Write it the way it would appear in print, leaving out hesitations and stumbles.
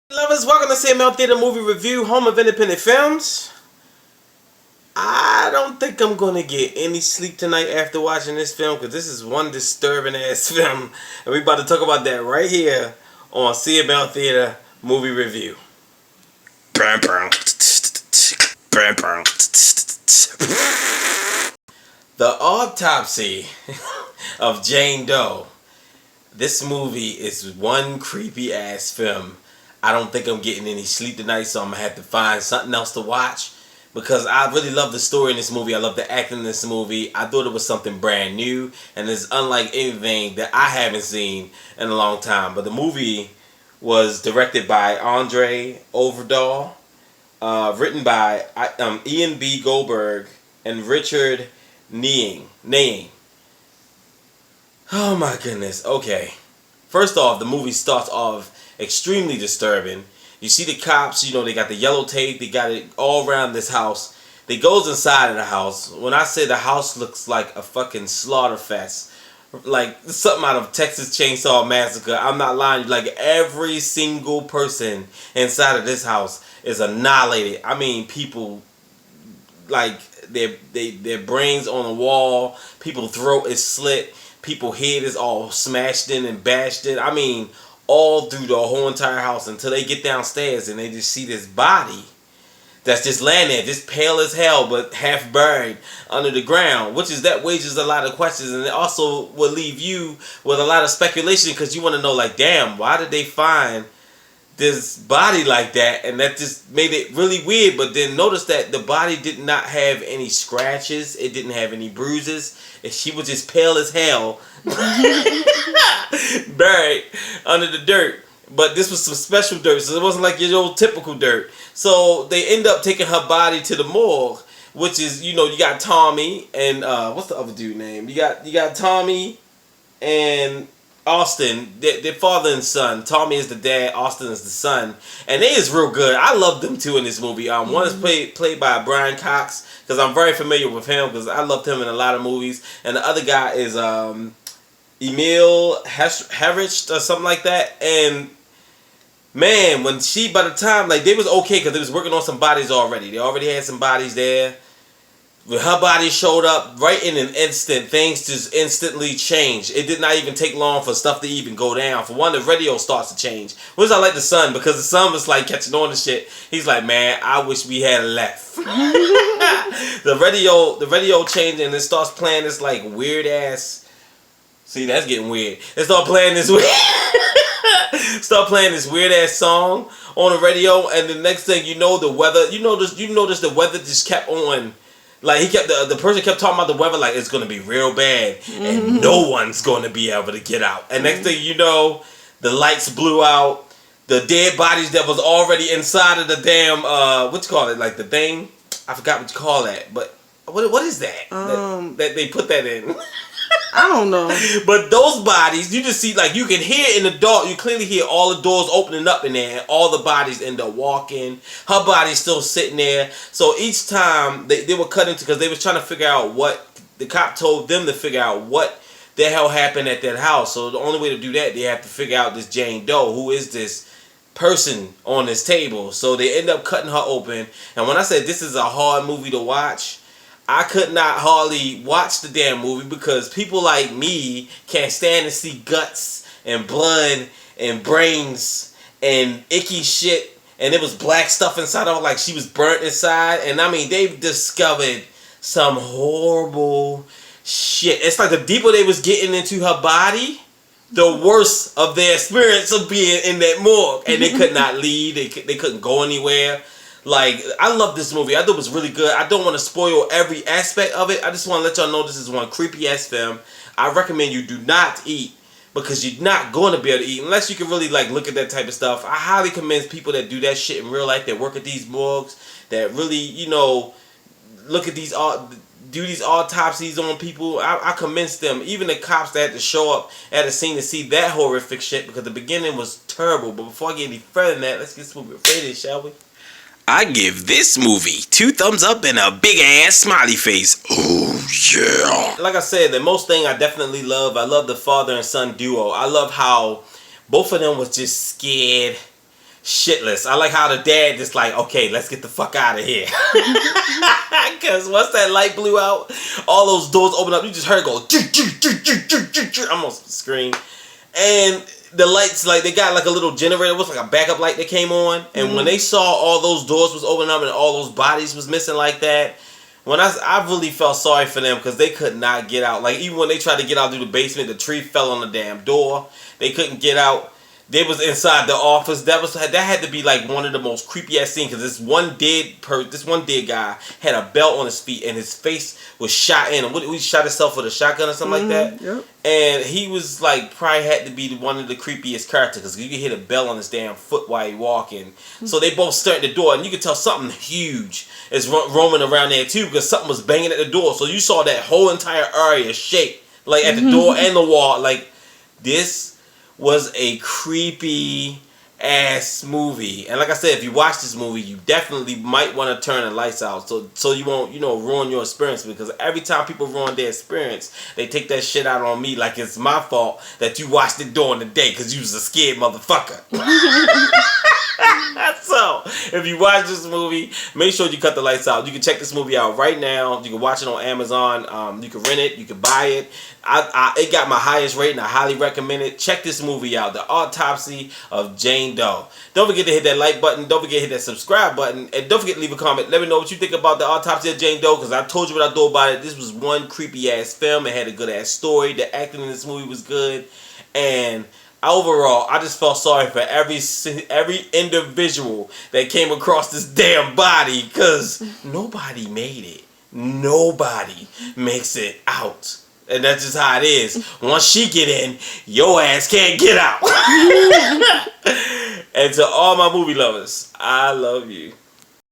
Lovers, welcome to Emile Theater Movie Review, home of independent films. I don't think I'm going to get any sleep tonight after watching this film, because this is one disturbing ass film. And we about to talk about that right here on Emile Theater Movie Review. The Autopsy of Jane Doe. This movie is one creepy ass film. I don't think I'm getting any sleep tonight, so I'm going to have to find something else to watch. Because I really love the story in this movie. I love the acting in this movie. I thought it was something brand new. And it's unlike anything that I haven't seen in a long time. But the movie was directed by Ovredal. Written by Ian B. Goldberg and Richard Naing. Oh my goodness. Okay. First off, the movie starts off extremely disturbing. You see the cops, they got the yellow tape, they got it all around this house. They goes inside of the house. When I say the house looks like a fucking slaughter fest, like something out of Texas Chainsaw Massacre, I'm not lying. Like every single person inside of this house is annihilated. I mean, people, like their brains on the wall, people's throat is slit, people's head is all smashed in and bashed in. I mean, all through the whole entire house until they get downstairs and they just see this body that's just laying there, just pale as hell, but half buried under the ground, which is that raises a lot of questions, and it also will leave you with a lot of speculation because you want to know, like, damn, why did they find this body like that? And that just made it really weird. But then notice that the body did not have any scratches, it didn't have any bruises, and she was just pale as hell buried under the dirt. But this was some special dirt, so it wasn't like your old typical dirt. So they end up taking her body to the morgue, which is, you got Tommy and what's the other dude name? You got Tommy and Austin, their father and son. Tommy is the dad, Austin is the son, and they is real good. I love them too in this movie. One is played by Brian Cox, because I'm very familiar with him because I loved him in a lot of movies, and the other guy is Emile Hirsch or something like that. And man, when by the time, like, they was okay because they was working on some bodies already. They already had some bodies there. When her body showed up, right in an instant, things just instantly changed. It did not even take long for stuff to even go down. For one, the radio starts to change. Which I like the son, because the son was like catching on to shit. He's like, man, I wish we had left. The radio changed, and it starts playing this like weird ass. See, that's getting weird. They start playing this weird ass song on the radio, and the next thing you know, the weather. You notice the weather just kept on. Like, the person kept talking about the weather like it's gonna be real bad and no one's gonna be able to get out. And next thing you know, the lights blew out. The dead bodies that was already inside of the damn what you call it, like the thing? I forgot what you call that, but what is that? That they put that in. I don't know. But those bodies, you just see, like, you can hear in the dark, you clearly hear all the doors opening up in there, and all the bodies end up walking. Her body's still sitting there. So each time they were cut into, because they was trying to figure out what, the cop told them to figure out what the hell happened at that house. So the only way to do that, they have to figure out this Jane Doe, who is this person on this table. So they end up cutting her open. And when I said this is a hard movie to watch, I could not hardly watch the damn movie because people like me can't stand to see guts and blood and brains and icky shit. And there was black stuff inside of her, like she was burnt inside. And I mean, they've discovered some horrible shit. It's like the deeper they was getting into her body, the worse of their experience of being in that morgue. And they could not leave. They couldn't go anywhere. Like, I love this movie. I thought it was really good. I don't want to spoil every aspect of it. I just want to let y'all know this is one creepy-ass film. I recommend you do not eat, because you're not going to be able to eat unless you can really, like, look at that type of stuff. I highly commend people that do that shit in real life, that work at these morgues, that really, look at these, do these autopsies on people. I commend them. Even the cops that had to show up at a scene to see that horrific shit, because the beginning was terrible. But before I get any further than that, let's get this movie rated, shall we? I give this movie 2 thumbs up and a big ass smiley face. Oh yeah. Like I said, the most thing I definitely love, I love the father and son duo. I love how both of them was just scared shitless. I like how the dad just like, okay, let's get the fuck out of here. Because once that light blew out, all those doors opened up. You just heard it go. I almost screamed. And the lights, like, they got like a little generator. It was like a backup light that came on. And when they saw all those doors was opening up and all those bodies was missing like that, when I really felt sorry for them because they could not get out. Like, even when they tried to get out through the basement, the tree fell on the damn door. They couldn't get out. They was inside the office. That had to be like one of the most creepy ass scenes because this one dead guy had a belt on his feet and his face was shot in. He shot himself with a shotgun or something like that. Yep. And he was like probably had to be one of the creepiest characters because you could hit a bell on his damn foot while he walking. So they both start at the door and you could tell something huge is roaming around there too because something was banging at the door. So you saw that whole entire area shake like at the door and the wall. Like, this was a creepy ass movie. And like I said, if you watch this movie, you definitely might want to turn the lights out so you won't, ruin your experience, because every time people ruin their experience, they take that shit out on me like it's my fault that you watched it during the day because you was a scared motherfucker. So, if you watch this movie, make sure you cut the lights out. You can check this movie out right now. You can watch it on Amazon. You can rent it. You can buy it. It got my highest rating. I highly recommend it. Check this movie out, The Autopsy of Jane Doe. Don't forget to hit that like button. Don't forget to hit that subscribe button. And don't forget to leave a comment. Let me know what you think about The Autopsy of Jane Doe, because I told you what I thought about it. This was one creepy ass film. It had a good ass story. The acting in this movie was good. And overall, I just felt sorry for every individual that came across this damn body, because nobody made it. Nobody makes it out. And that's just how it is. Once she get in, your ass can't get out. And to all my movie lovers, I love you.